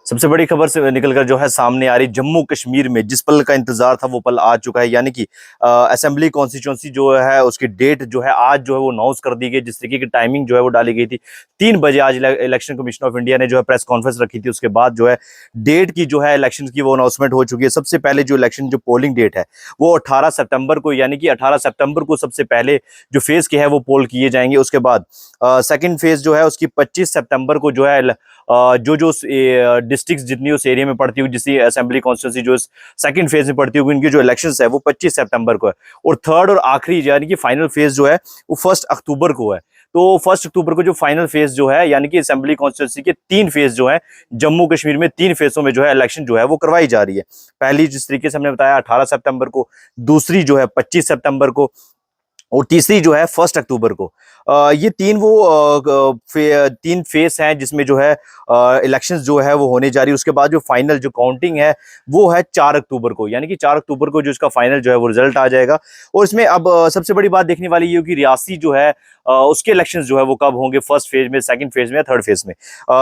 सबसे बड़ी खबर से निकलकर जो है सामने आ रही, जम्मू कश्मीर में जिस पल का इंतजार था वो पल आ चुका है। यानी कि असेंबली कॉन्स्टिट्यूंसी जो है उसकी डेट जो है आज जो है वो अनाउंस कर दी गई। जिस तरीके की टाइमिंग जो है वो डाली गई थी 3 बजे। आज इलेक्शन कमीशन ऑफ इंडिया ने जो है प्रेस कॉन्फ्रेंस रखी थी, उसके बाद जो है डेट की जो है इलेक्शन की वो अनाउंसमेंट हो चुकी है। सबसे पहले जो इलेक्शन जो पोलिंग डेट है वो 18 सितंबर को, यानी कि 18 सितंबर को सबसे पहले जो फेज के है वो पोल किए जाएंगे। उसके बाद सेकंड फेज जो है उसकी 25 सितंबर को जो है जो जो डिस्ट्रिक्ट जितनी उस एरिया में पड़ती होगी, जिसकी असेंबली कॉन्स्टिट्यूंसी जो सेकंड फेज में पड़ती होगी, उनकी जो इलेक्शंस है वो 25 सितंबर को है। और थर्ड और आखिरी यानी कि फाइनल फेज जो है वो 1 अक्टूबर को है। तो 1 अक्टूबर को जो फाइनल फेज जो है, यानी कि असेंबली कॉन्स्टिट्यूंसी के 3 फेज जो है जम्मू कश्मीर में, 3 फेजों में जो है इलेक्शन जो है वो करवाई जा रही है। पहली जिस तरीके से हमने बताया 18 सितंबर को, दूसरी जो है 25 सितंबर को, और तीसरी जो है 1 अक्टूबर को। ये तीन फेस हैं जिसमें जो है इलेक्शंस जो है वो होने जा रही है। उसके बाद जो फाइनल जो काउंटिंग है वो है 4 अक्टूबर को, यानी कि 4 अक्टूबर को जो इसका फाइनल जो है वो रिजल्ट आ जाएगा। और इसमें अब सबसे बड़ी बात देखने वाली ये कि रियासी जो है उसके इलेक्शंस जो है वो कब होंगे, फर्स्ट फेज में, सेकंड फेज में या थर्ड फेज में।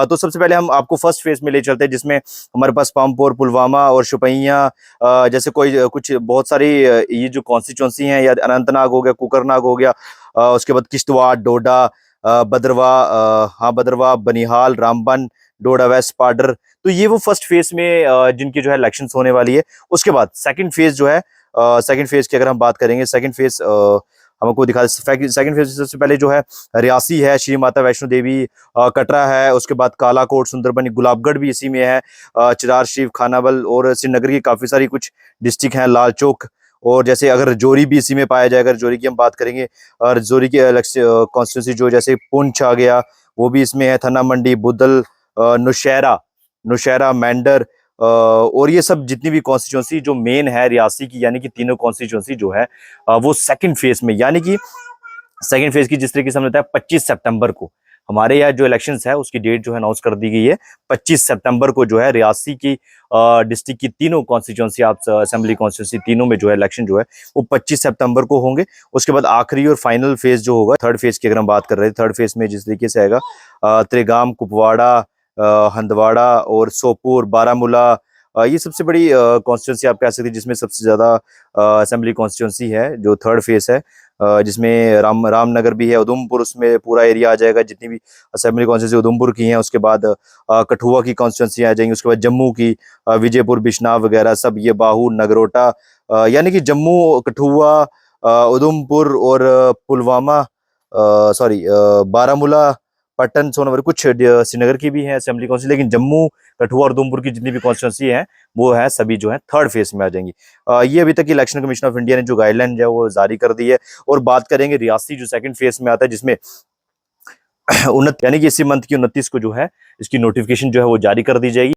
तो सबसे पहले हम आपको फर्स्ट फेज में ले चलते हैं, जिसमें हमारे पास पामपुर, पुलवामा और शुपैया जैसे कोई कुछ बहुत सारी ये जो कॉन्स्टिट्यूंसी हैं, या अनंतनाग हो गया, कुकरनाग हो गया, उसके बाद किश्तवाड़, डोडा, बदरवा, बनिहाल, रामबन, डोडा वेस्ट, पाडर। तो ये वो फर्स्ट फेज में जिनकी जो है इलेक्शंस होने वाली है। उसके बाद सेकंड फेज जो है, सेकंड फेज की अगर हम बात करेंगे, सेकंड फेज हमको दिखा, सेकंड फेज सबसे पहले जो है रियासी है, श्री माता वैष्णो देवी, कटरा है, उसके बाद कालाकोट, सुंदरबनी, गुलाबगढ़ भी इसी में है, चिरार शरीफ, खानाबल और श्रीनगर की काफी सारी कुछ डिस्ट्रिक्ट हैं, लाल चौक। और जैसे अगर रजौरी भी इसी में पाया जाएगा, रजौरी की हम बात करेंगे, और रजौरी की कॉन्स्टिट्यूंसी जो जैसे पुंछ आ गया वो भी इसमें है, थन्ना मंडी, बुदल, नौशहरा, मेंढर, और ये सब जितनी भी कॉन्स्टिट्यूंसी जो मेन है रियासी की, यानी कि तीनों कॉन्स्टिट्यूंसी जो है वो सेकंड फेज में, यानी कि सेकंड फेज की जिस तरीके से हमने बताया 25 सितंबर को हमारे यहाँ जो इलेक्शंस है उसकी डेट जो है अनाउंस कर दी गई है। 25 सितंबर को जो है रियासी की डिस्ट्रिक्ट की तीनों कॉन्स्टिट्यूंसी, आप असेंबली कॉन्स्टिट्यूंसी तीनों में जो है इलेक्शन जो है वो 25 सितंबर को होंगे। उसके बाद आखिरी और फाइनल फेज जो होगा, थर्ड फेज की अगर हम बात कर रहे हैं, थर्ड फेज में जिस तरीके से आएगा त्रिगाम, कुपवाड़ा, हंदवाड़ा और सोपुर, बारामूला, ये सबसे बड़ी कॉन्स्टिट्यूंसी आप कह सकते हैं, जिसमें सबसे ज्यादा असेंबली कॉन्स्टिट्यूंसी है जो थर्ड फेज है, जिसमें रामनगर भी है, उधमपुर उसमें पूरा एरिया आ जाएगा, जितनी भी असेंबली कॉन्स्टिट्यूंसी उधमपुर की हैं। उसके बाद कठुआ की कॉन्स्टिट्यूंसी आ जाएंगी, उसके बाद जम्मू की विजयपुर, बिश्नाह वगैरह सब, ये बाहू, नगरोटा, यानी कि जम्मू, कठुआ, उधमपुर और पुलवामा, सॉरी बारामूला, पट्टन, सोनभद्र, कुछ श्रीनगर की भी है असेंबली काउंसिल, लेकिन जम्मू, कठुआ और उधमपुर की जितनी भी कॉन्स्टिट्यूंसी है वो है सभी जो है थर्ड फेज में आ जाएंगी। ये अभी तक इलेक्शन कमीशन ऑफ इंडिया ने जो गाइडलाइन है वो जारी कर दी है। और बात करेंगे रियासी जो सेकंड फेज में आता है, जिसमें यानी कि इसी मंथ की 29 को जो है इसकी नोटिफिकेशन जो है वो जारी कर दी जाएगी।